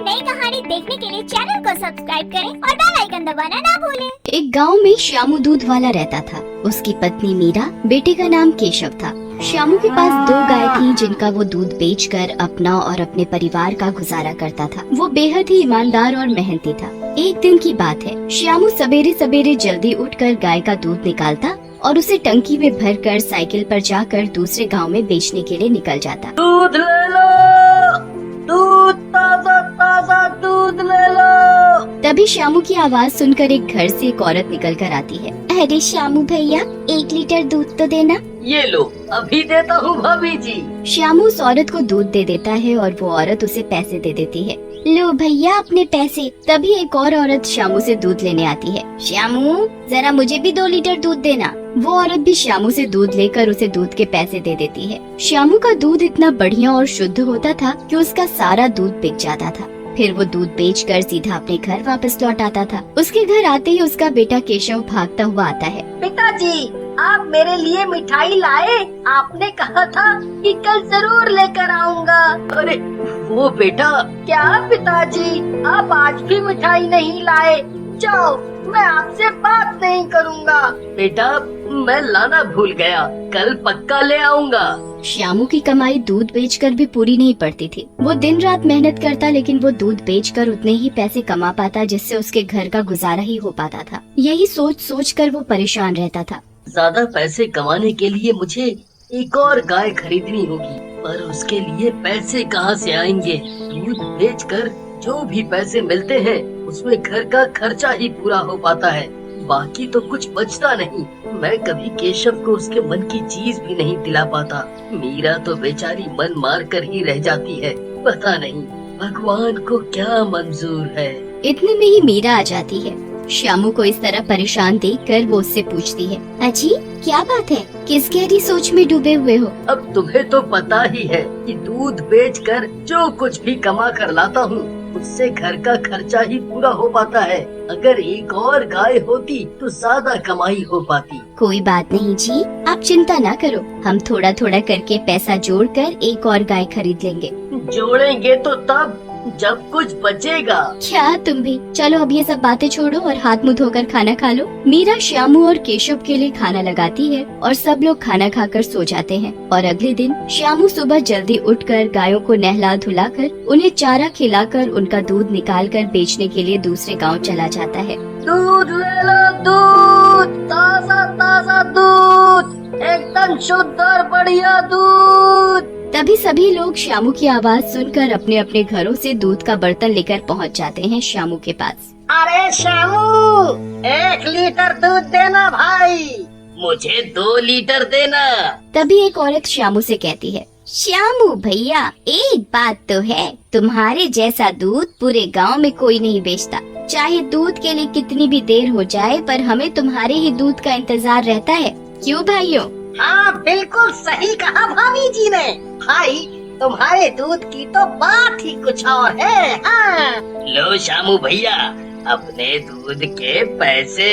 नई कहानी देखने के लिए चैनल को सब्सक्राइब करें और बेल आइकन दबाना ना भूलें। एक गांव में श्यामू दूध वाला रहता था। उसकी पत्नी मीरा, बेटे का नाम केशव था। श्यामू के पास 2 गाय थी जिनका वो दूध बेचकर अपना और अपने परिवार का गुजारा करता था। वो बेहद ही ईमानदार और मेहनती था। एक दिन की बात है, श्यामू सवेरे सवेरे जल्दी उठकर गाय का दूध निकालता और उसे टंकी में भरकर साइकिल पर जाकर दूसरे गांव में बेचने के लिए निकल जाता। दूध ले लो, दूध ताजा ताजा दूध ले लो। तभी श्यामू की आवाज सुनकर एक घर से एक औरत निकल कर आती है। अरे श्यामू भैया, 1 लीटर दूध तो देना। ये लो, अभी देता हूँ भाभी जी। श्यामू उस औरत को दूध दे देता है और वो औरत उसे पैसे दे देती है। लो भैया अपने पैसे। तभी एक और औरत श्यामू से दूध लेने आती है। श्यामू, जरा मुझे भी 2 लीटर दूध देना। वो औरत भी श्यामू से दूध लेकर उसे दूध के पैसे दे देती है। श्यामू का दूध इतना बढ़िया और शुद्ध होता था कि उसका सारा दूध बिक जाता था। फिर वो दूध बेचकर सीधा अपने घर वापस लौट आता था। उसके घर आते ही उसका बेटा केशव भागता हुआ आता है। पिताजी, आप मेरे लिए मिठाई लाए? आपने कहा था कि कल जरूर लेकर आऊंगा। अरे वो बेटा। क्या पिताजी, आप आज भी मिठाई नहीं लाए? जाओ, मैं आपसे बात नहीं करूंगा। बेटा, मैं लाना भूल गया, कल पक्का ले आऊंगा। श्यामू की कमाई दूध बेचकर भी पूरी नहीं पड़ती थी। वो दिन रात मेहनत करता, लेकिन वो दूध बेचकर उतने ही पैसे कमा पाता जिससे उसके घर का गुजारा ही हो पाता था। यही सोच सोच कर वो परेशान रहता था। ज्यादा पैसे कमाने के लिए मुझे एक और गाय खरीदनी होगी, पर उसके लिए पैसे कहाँ से आएंगे? दूध बेचकर जो भी पैसे मिलते हैं उसमें घर का खर्चा ही पूरा हो पाता है, बाकी तो कुछ बचता नहीं। मैं कभी केशव को उसके मन की चीज भी नहीं दिला पाता। मीरा तो बेचारी मन मार कर ही रह जाती है। पता नहीं भगवान को क्या मंजूर है। इतने में ही मीरा आ जाती है। श्यामू को इस तरह परेशान देखकर वो उससे पूछती है, अजी क्या बात है, किस गहरी सोच में डूबे हुए हो? अब तुम्हें तो पता ही है कि दूध बेचकर जो कुछ भी कमा कर लाता हूँ उससे घर का खर्चा ही पूरा हो पाता है। अगर एक और गाय होती तो ज्यादा कमाई हो पाती। कोई बात नहीं जी, आप चिंता ना करो, हम थोड़ा थोड़ा करके पैसा जोड़कर एक और गाय खरीद लेंगे। जोड़ेंगे तो तब जब कुछ बचेगा। क्या तुम भी? चलो अब ये सब बातें छोड़ो और हाथ मुंह धोकर खाना खा लो। मीरा श्यामू और केशव के लिए खाना लगाती है और सब लोग खाना खाकर सो जाते हैं। और अगले दिन श्यामू सुबह जल्दी उठकर गायों को नहला धुलाकर उन्हें चारा खिलाकर उनका दूध निकालकर बेचने के लिए दूसरे गाँव चला जाता है। दूध ले लो, दूध ताजा ताजा दूध, एकदम शुद्ध और बढ़िया दूध। तभी सभी लोग श्यामू की आवाज सुनकर अपने अपने घरों से दूध का बर्तन लेकर पहुंच जाते हैं श्यामू के पास। अरे श्यामू, 1 लीटर दूध देना भाई। मुझे 2 लीटर देना। तभी एक औरत श्यामू से कहती है, श्यामू भैया, एक बात तो है, तुम्हारे जैसा दूध पूरे गांव में कोई नहीं बेचता। चाहे दूध के लिए कितनी भी देर हो जाए, पर हमें तुम्हारे ही दूध का इंतजार रहता है। क्यों भाइयों? हाँ, बिल्कुल सही कहा भाभी जी ने। भाई, तुम्हारे दूध की तो बात ही कुछ और है। हाँ। लो श्यामू भैया, अपने दूध के पैसे।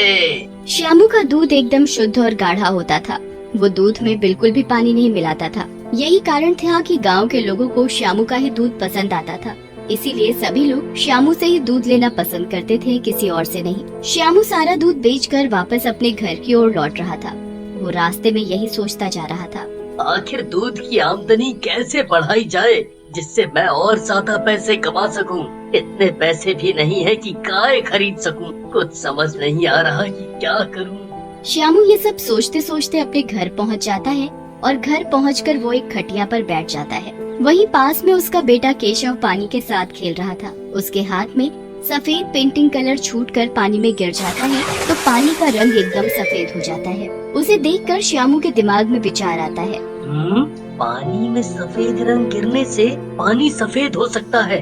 श्यामू का दूध एकदम शुद्ध और गाढ़ा होता था। वो दूध में बिल्कुल भी पानी नहीं मिलाता था। यही कारण था कि गांव के लोगों को श्यामू का ही दूध पसंद आता था। इसीलिए सभी लोग श्यामू से ही दूध लेना पसंद करते थे, किसी और से नहीं। श्यामू सारा दूध बेचकर वापस अपने घर की ओर लौट रहा था। वो रास्ते में यही सोचता जा रहा था, आखिर दूध की आमदनी कैसे बढ़ाई जाए जिससे मैं और ज्यादा पैसे कमा सकूं। इतने पैसे भी नहीं है कि गाय खरीद सकूं। कुछ समझ नहीं आ रहा कि क्या करूं। श्यामू ये सब सोचते सोचते अपने घर पहुंच जाता है और घर पहुंचकर वो एक खटिया पर बैठ जाता है। वहीं पास में उसका बेटा केशव पानी के साथ खेल रहा था। उसके हाथ में सफेद पेंटिंग कलर छूटकर पानी में गिर जाता है तो पानी का रंग एकदम सफेद हो जाता है। उसे देखकर श्यामू के दिमाग में विचार आता है, पानी में सफेद रंग गिरने से पानी सफेद हो सकता है,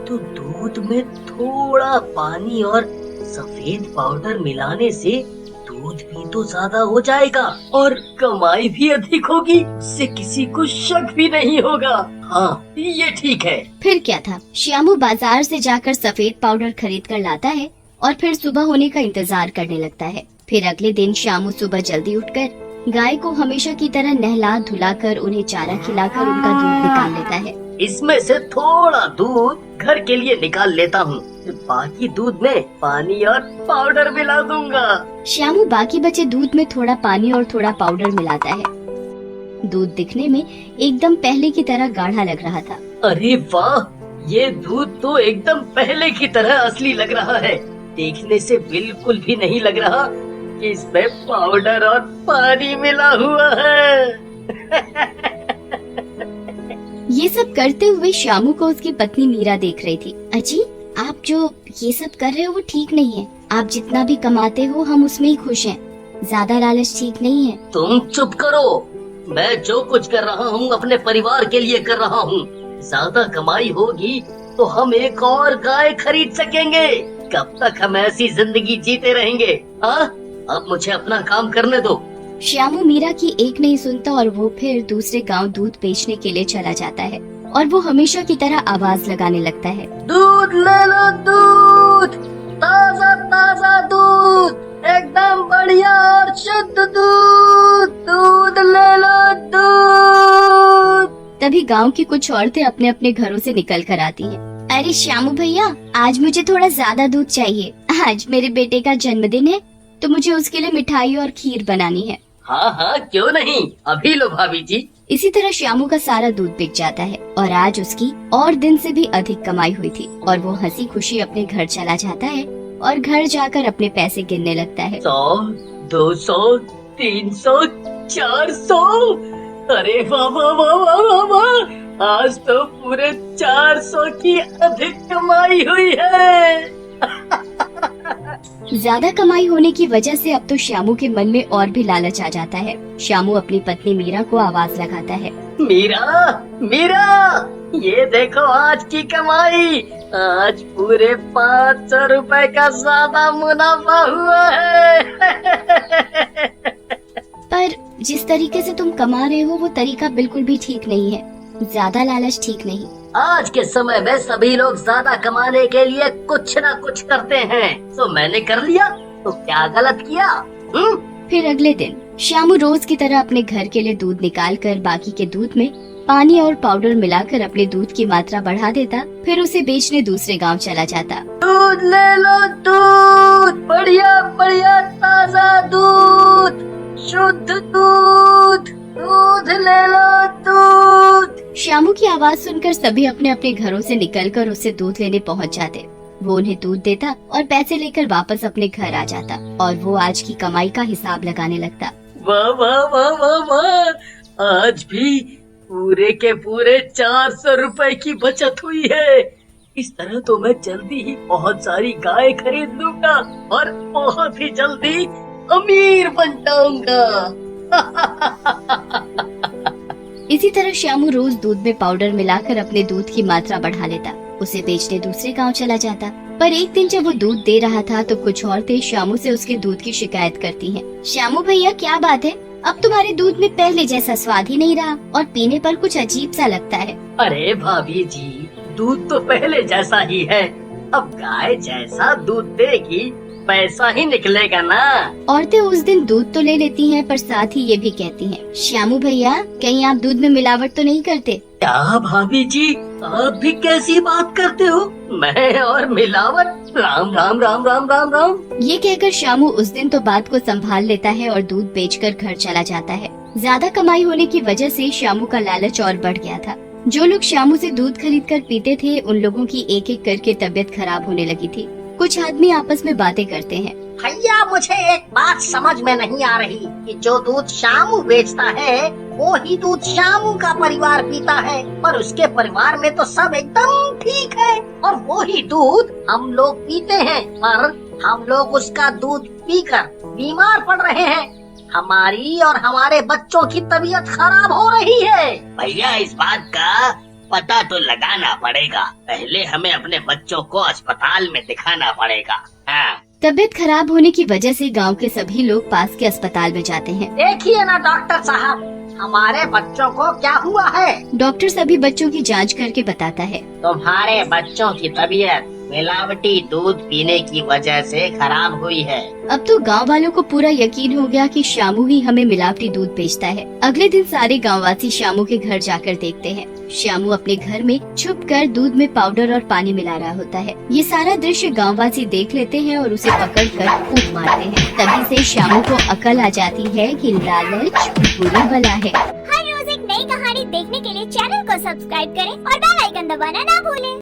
तो दूध में थोड़ा पानी और सफेद पाउडर मिलाने से दूध भी तो ज्यादा हो जाएगा और कमाई भी अधिक होगी। इससे किसी को शक भी नहीं होगा। हाँ, ये ठीक है। फिर क्या था, श्यामू बाजार से जाकर सफेद पाउडर खरीद कर लाता है और फिर सुबह होने का इंतजार करने लगता है। फिर अगले दिन श्यामू सुबह जल्दी उठकर गाय को हमेशा की तरह नहला धुलाकर उन्हें चारा खिलाकर उनका दूध निकाल लेता है। इसमें से थोड़ा दूध घर के लिए निकाल लेता हूँ। बाकी दूध में पानी और पाउडर मिला दूंगा। श्यामू बाकी बचे दूध में थोड़ा पानी और थोड़ा पाउडर मिलाता है। दूध दिखने में एकदम पहले की तरह गाढ़ा लग रहा था। अरे वाह, ये दूध तो एकदम पहले की तरह असली लग रहा है। देखने से बिल्कुल भी नहीं लग रहा कि इसमें पाउडर और पानी मिला हुआ है। ये सब करते हुए श्यामू को उसकी पत्नी मीरा देख रही थी। अजी, आप जो ये सब कर रहे हो वो ठीक नहीं है। आप जितना भी कमाते हो हम उसमें ही खुश हैं। ज्यादा लालच ठीक नहीं है। तुम चुप करो। मैं जो कुछ कर रहा हूँ अपने परिवार के लिए कर रहा हूँ। ज्यादा कमाई होगी तो हम एक और गाय खरीद सकेंगे। कब तक हम ऐसी जिंदगी जीते रहेंगे? हाँ, अब मुझे अपना काम करने दो। श्यामू मीरा की एक नहीं सुनता और वो फिर दूसरे गांव दूध बेचने के लिए चला जाता है और वो हमेशा की तरह आवाज लगाने लगता है। दूध ले लो, दूध, ताजा ताजा दूध, एकदम बढ़िया और शुद्ध दूध, दूध ले लो, दूध। तभी गांव की कुछ औरतें अपने अपने घरों से निकल कर आती हैं। अरे श्यामू भैया, आज मुझे थोड़ा ज्यादा दूध चाहिए। आज मेरे बेटे का जन्मदिन है तो मुझे उसके लिए मिठाई और खीर बनानी है। हाँ हाँ, क्यों नहीं, अभी लो भाभी जी। इसी तरह श्यामू का सारा दूध बिक जाता है और आज उसकी और दिन से भी अधिक कमाई हुई थी और वो हंसी खुशी अपने घर चला जाता है और घर जाकर अपने पैसे गिनने लगता है। 100, 200, 300, 400। अरे वाह वाह वाह वाह वाह वाह, आज तो पूरे 400 की अधिक कमाई हुई है। ज्यादा कमाई होने की वजह से अब तो श्यामू के मन में और भी लालच आ जाता है। श्यामू अपनी पत्नी मीरा को आवाज लगाता है। मीरा, मीरा, ये देखो आज की कमाई। आज पूरे 500 रुपए का ज्यादा मुनाफा हुआ है। पर जिस तरीके से तुम कमा रहे हो वो तरीका बिल्कुल भी ठीक नहीं है। ज्यादा लालच ठीक नहीं। आज के समय में सभी लोग ज्यादा कमाने के लिए कुछ न कुछ करते हैं, तो मैंने कर लिया तो क्या गलत किया? फिर अगले दिन श्यामू रोज की तरह अपने घर के लिए दूध निकाल कर बाकी के दूध में पानी और पाउडर मिलाकर अपने दूध की मात्रा बढ़ा देता, फिर उसे बेचने दूसरे गांव चला जाता। दूध ले लो, दूध, बढ़िया बढ़िया ताजा दूध, शुद्ध दूध, दूध ले लो, दूध। श्यामू की आवाज सुनकर सभी अपने अपने घरों से निकलकर उससे दूध लेने पहुंच जाते। वो उन्हें दूध देता और पैसे लेकर वापस अपने घर आ जाता और वो आज की कमाई का हिसाब लगाने लगता। वाह वाह वाह वाह वाह, आज भी पूरे के पूरे 400 रुपए की बचत हुई है। इस तरह तो मैं जल्दी ही बहुत सारी गाय खरीद लूंगा और बहुत ही जल्दी अमीर बन जाऊंगा। इसी तरह श्यामू रोज दूध में पाउडर मिलाकर अपने दूध की मात्रा बढ़ा लेता, उसे बेचने दूसरे गांव चला जाता। पर एक दिन जब वो दूध दे रहा था तो कुछ औरतें श्यामू से उसके दूध की शिकायत करती हैं। श्यामू भैया, क्या बात है? अब तुम्हारे दूध में पहले जैसा स्वाद ही नहीं रहा और पीने पर कुछ अजीब सा लगता है। अरे भाभी जी, दूध तो पहले जैसा ही है। अब गाय जैसा दूध देगी पैसा ही निकलेगा ना। औरतें उस दिन दूध तो ले लेती हैं पर साथ ही ये भी कहती हैं, श्यामू भैया, कहीं आप दूध में मिलावट तो नहीं करते? क्या भाभी जी, आप भी कैसी बात करते हो? मैं और मिलावट? राम राम राम राम राम राम। ये कहकर श्यामू उस दिन तो बात को संभाल लेता है और दूध बेचकर घर चला जाता है। ज्यादा कमाई होने की वजह से श्यामू का लालच और बढ़ गया था। जो लोग श्यामू से दूध खरीद कर पीते थे उन लोगों की एक एक करके तबीयत खराब होने लगी थी। कुछ आदमी आपस में बातें करते हैं। भैया, मुझे एक बात समझ में नहीं आ रही कि जो दूध श्यामू बेचता है वो ही दूध श्यामू का परिवार पीता है, पर उसके परिवार में तो सब एकदम ठीक है, और वो ही दूध हम लोग पीते हैं, पर हम लोग उसका दूध पीकर बीमार पड़ रहे हैं। हमारी और हमारे बच्चों की तबीयत खराब हो रही है। भैया, इस बात का पता तो लगाना पड़ेगा। पहले हमें अपने बच्चों को अस्पताल में दिखाना पड़ेगा। हाँ। तबीयत खराब होने की वजह से गांव के सभी लोग पास के अस्पताल में जाते हैं। देखिए ना डॉक्टर साहब, हमारे बच्चों को क्या हुआ है? डॉक्टर सभी बच्चों की जांच करके बताता है। तुम्हारे बच्चों की तबीयत मिलावटी दूध पीने की वजह से खराब हुई है। अब तो गांव वालों को पूरा यकीन हो गया कि श्यामू ही हमें मिलावटी दूध बेचता है। अगले दिन सारे गांववासी श्यामू के घर जाकर देखते हैं। श्यामू अपने घर में छुपकर दूध में पाउडर और पानी मिला रहा होता है। ये सारा दृश्य गांववासी देख लेते हैं और उसे पकड़कर कूद मारते हैं। तभी से श्यामू को अकल आ जाती है कि लालच बुरी बला है। हर रोज एक नई कहानी देखने के लिए चैनल को सब्सक्राइब करें और बेल आइकन दबाना ना भूलें।